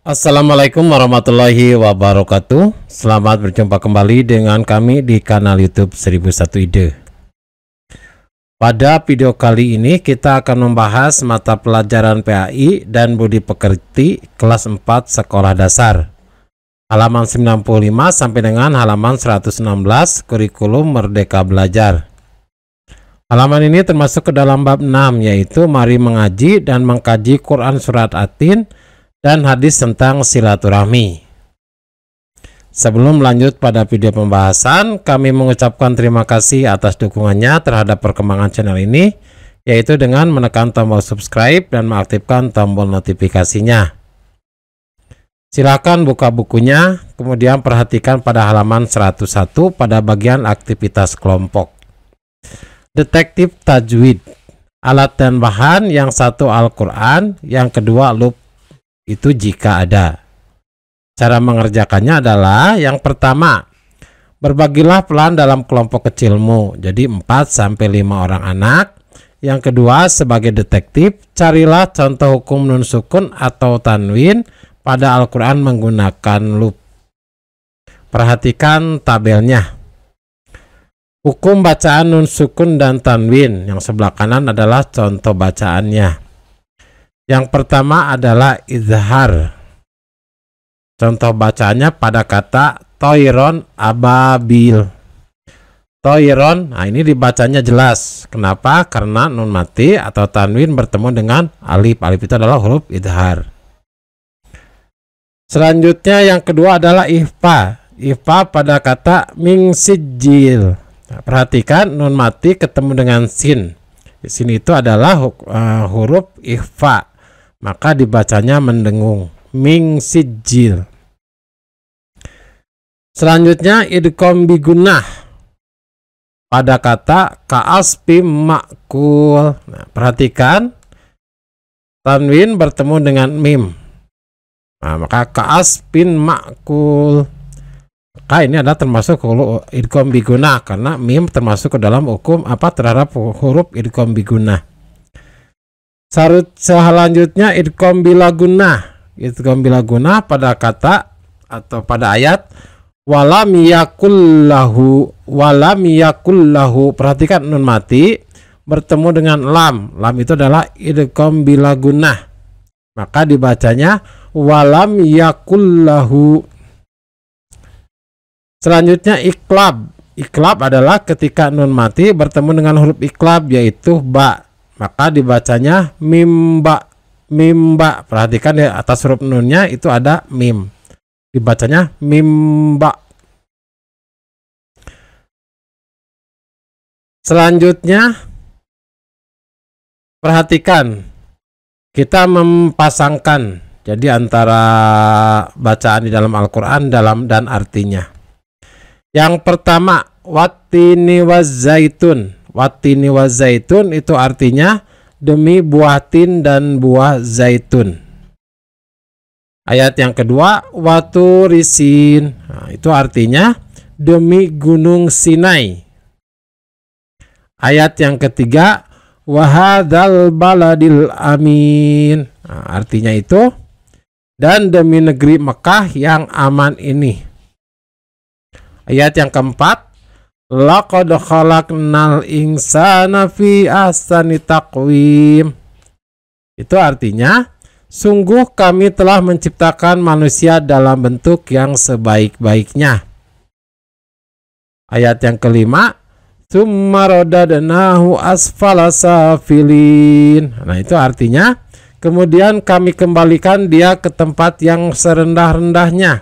Assalamualaikum warahmatullahi wabarakatuh. Selamat berjumpa kembali dengan kami di kanal YouTube 1001 Ide. Pada video kali ini kita akan membahas mata pelajaran PAI dan Budi Pekerti kelas 4 sekolah dasar. Halaman 95 sampai dengan halaman 116 kurikulum Merdeka Belajar. Halaman ini termasuk ke dalam bab 6, yaitu mari mengaji dan mengkaji Quran surat At-Tin dan hadis tentang silaturahmi. Sebelum lanjut pada video pembahasan, kami mengucapkan terima kasih atas dukungannya terhadap perkembangan channel ini, yaitu dengan menekan tombol subscribe dan mengaktifkan tombol notifikasinya. Silakan buka bukunya, kemudian perhatikan pada halaman 101 pada bagian aktivitas kelompok. Detektif tajwid. Alat dan bahan, yang satu Al-Quran, yang kedua lub. Itu jika ada. Cara mengerjakannya adalah yang pertama, berbagilah pelan dalam kelompok kecilmu, jadi 4-5 orang anak. Yang kedua, sebagai detektif, carilah contoh hukum nun sukun atau tanwin pada Al-Quran menggunakan lub. Perhatikan tabelnya. Hukum bacaan nun sukun dan tanwin, yang sebelah kanan adalah contoh bacaannya. Yang pertama adalah izhar. Contoh bacaannya pada kata toiron ababil. Toiron, nah ini dibacanya jelas. Kenapa? Karena nun mati atau tanwin bertemu dengan alif. Alif itu adalah huruf izhar. Selanjutnya yang kedua adalah ihfa. Ihfa pada kata min sijil. Nah, perhatikan nun mati ketemu dengan sin. Di sini itu adalah huruf ihfa. Maka dibacanya mendengung, ming sijil. Selanjutnya idgham bigunah pada kata ka'asbim ma'kul. Nah, perhatikan tanwin bertemu dengan mim. Nah, maka ka'asbin ma'kul. Maka ini adalah termasuk idgham bigunah karena mim termasuk ke dalam hukum terhadap huruf idgham bigunah. Selanjutnya idgham bila gunah. Idgham bila gunah pada kata atau pada ayat walam yakul lahu. Perhatikan nun mati bertemu dengan lam. Lam itu adalah idgham bila gunah. Maka dibacanya walam yakul lahu. Selanjutnya iklab. Iklab adalah ketika nun mati bertemu dengan huruf iklab yaitu ba. Maka dibacanya mimba. Mimba. Perhatikan ya, atas huruf nunnya itu ada mim. Dibacanya mimba. Selanjutnya perhatikan, kita mempasangkan jadi antara bacaan di dalam Al-Quran dan artinya. Yang pertama, wattini wazzaitun. Wattini wa zaitun itu artinya demi buah tin dan buah zaitun. Ayat yang kedua, waturisin. Nah, itu artinya demi gunung Sinai. Ayat yang ketiga, wahadzal baladil amin. Nah, artinya itu dan demi negeri Mekah yang aman ini. Ayat yang keempat, laqad khalaqnal insana fi ahsani taqwim. Itu artinya sungguh kami telah menciptakan manusia dalam bentuk yang sebaik-baiknya. Ayat yang kelima, tsumma radadnahu asfala safilin. Nah, itu artinya kemudian kami kembalikan dia ke tempat yang serendah-rendahnya.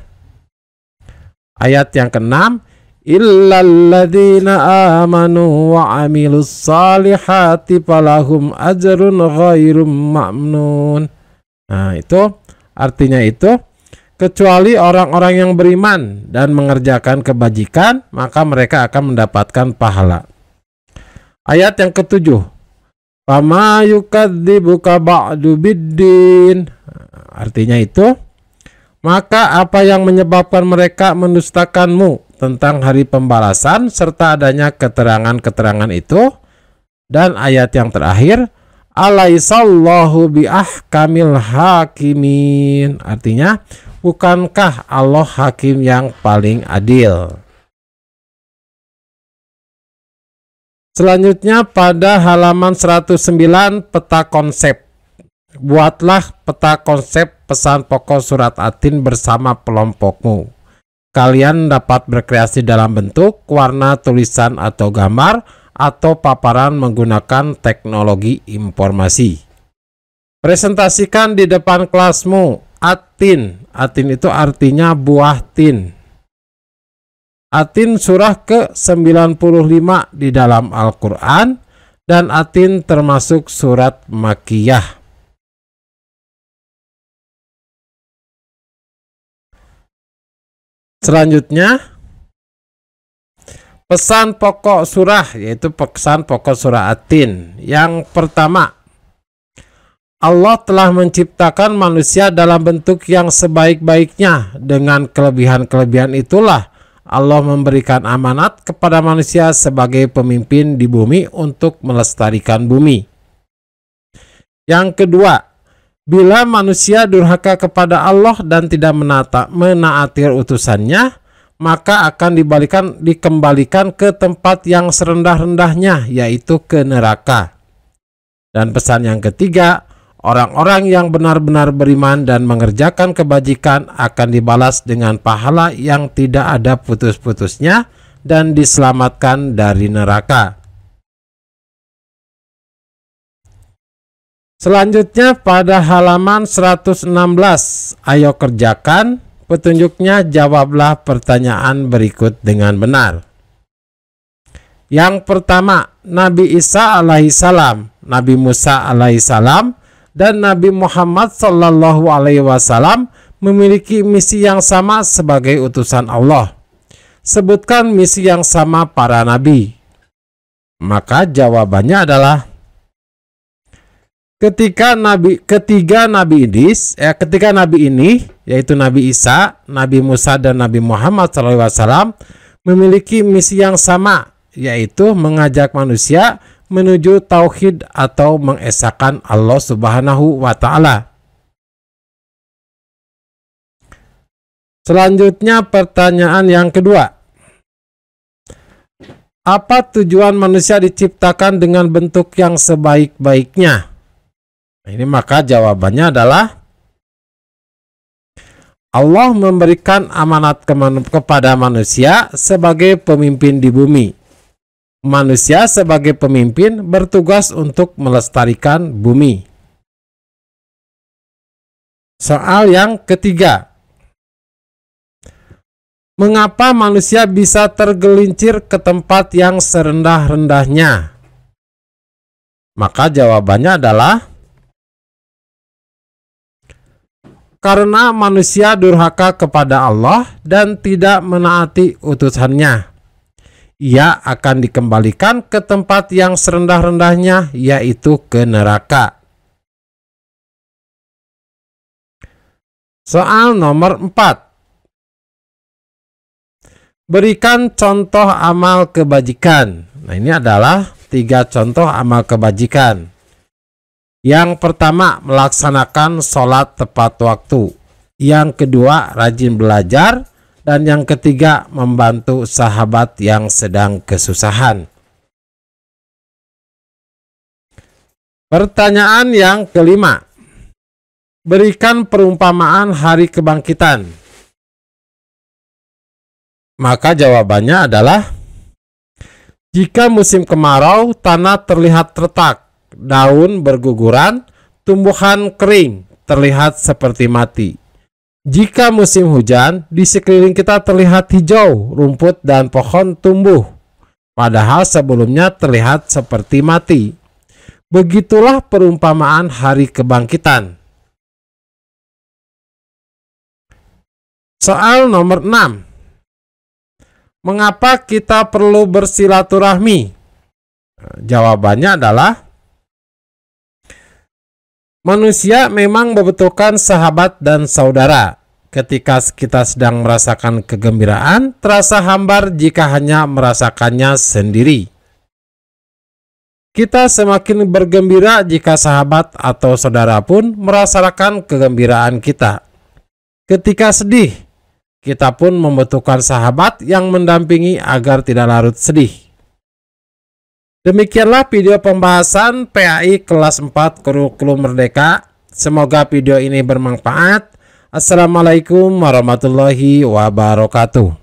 Ayat yang keenam, illalladzina amanu wa amilus salihati falahum ajrun ghairum mamnun. Nah, itu artinya itu kecuali orang-orang yang beriman dan mengerjakan kebajikan, maka mereka akan mendapatkan pahala. Ayat yang ketujuh, fama yukadzibuka ba'du biddin. Artinya itu, maka apa yang menyebabkan mereka mendustakanmu tentang hari pembalasan serta adanya keterangan-keterangan itu. Dan ayat yang terakhir, Alaisallahu biahkamil hakimin. Artinya, bukankah Allah hakim yang paling adil? Selanjutnya pada halaman 109 peta konsep. Buatlah peta konsep pesan pokok surat At-Tin bersama kelompokmu. Kalian dapat berkreasi dalam bentuk, warna, tulisan atau gambar, atau paparan menggunakan teknologi informasi. Presentasikan di depan kelasmu At-Tin. At-Tin itu artinya buah tin. At-Tin surah ke-95 di dalam Al-Quran, dan At-Tin termasuk surat Makkiyah. Selanjutnya, pesan pokok surah, yaitu pesan pokok surah At-Tin. Yang pertama, Allah telah menciptakan manusia dalam bentuk yang sebaik-baiknya. Dengan kelebihan-kelebihan itulah Allah memberikan amanat kepada manusia sebagai pemimpin di bumi untuk melestarikan bumi. Yang kedua, bila manusia durhaka kepada Allah dan tidak menaati utusannya, maka akan dikembalikan ke tempat yang serendah-rendahnya, yaitu ke neraka. Dan pesan yang ketiga, orang-orang yang benar-benar beriman dan mengerjakan kebajikan akan dibalas dengan pahala yang tidak ada putus-putusnya dan diselamatkan dari neraka. Selanjutnya pada halaman 116, ayo kerjakan petunjuknya, jawablah pertanyaan berikut dengan benar. Yang pertama, Nabi Isa alaihissalam, Nabi Musa alaihissalam, dan Nabi Muhammad sallallahu alaihi wasallam memiliki misi yang sama sebagai utusan Allah. Sebutkan misi yang sama para nabi. Maka jawabannya adalah ketika nabi ini, yaitu Nabi Isa, Nabi Musa, dan Nabi Muhammad sallallahu alaihi wasallam memiliki misi yang sama, yaitu mengajak manusia menuju tauhid atau mengesahkan Allah Subhanahu wa Ta'ala. Selanjutnya pertanyaan yang kedua. Apa tujuan manusia diciptakan dengan bentuk yang sebaik-baiknya? Ini maka jawabannya adalah Allah memberikan amanat kepada manusia sebagai pemimpin di bumi. Manusia sebagai pemimpin bertugas untuk melestarikan bumi. Soal yang ketiga. Mengapa manusia bisa tergelincir ke tempat yang serendah-rendahnya? Maka jawabannya adalah karena manusia durhaka kepada Allah dan tidak menaati utusannya. Ia akan dikembalikan ke tempat yang serendah-rendahnya, yaitu ke neraka. Soal nomor 4. Berikan contoh amal kebajikan. Nah, ini adalah 3 contoh amal kebajikan. Yang pertama, melaksanakan sholat tepat waktu. Yang kedua, rajin belajar. Dan yang ketiga, membantu sahabat yang sedang kesusahan. Pertanyaan yang kelima. Berikan perumpamaan hari kebangkitan. Maka jawabannya adalah jika musim kemarau, tanah terlihat retak, daun berguguran, tumbuhan kering, terlihat seperti mati. Jika musim hujan, di sekeliling kita terlihat hijau, rumput dan pohon tumbuh, padahal sebelumnya terlihat seperti mati. Begitulah perumpamaan hari kebangkitan. Soal nomor 6. Mengapa kita perlu bersilaturahmi? Jawabannya adalah manusia memang membutuhkan sahabat dan saudara. Ketika kita sedang merasakan kegembiraan, terasa hambar jika hanya merasakannya sendiri. Kita semakin bergembira jika sahabat atau saudara pun merasakan kegembiraan kita. Ketika sedih, kita pun membutuhkan sahabat yang mendampingi agar tidak larut sedih. Demikianlah video pembahasan PAI kelas 4 Kurikulum Merdeka. Semoga video ini bermanfaat. Assalamualaikum warahmatullahi wabarakatuh.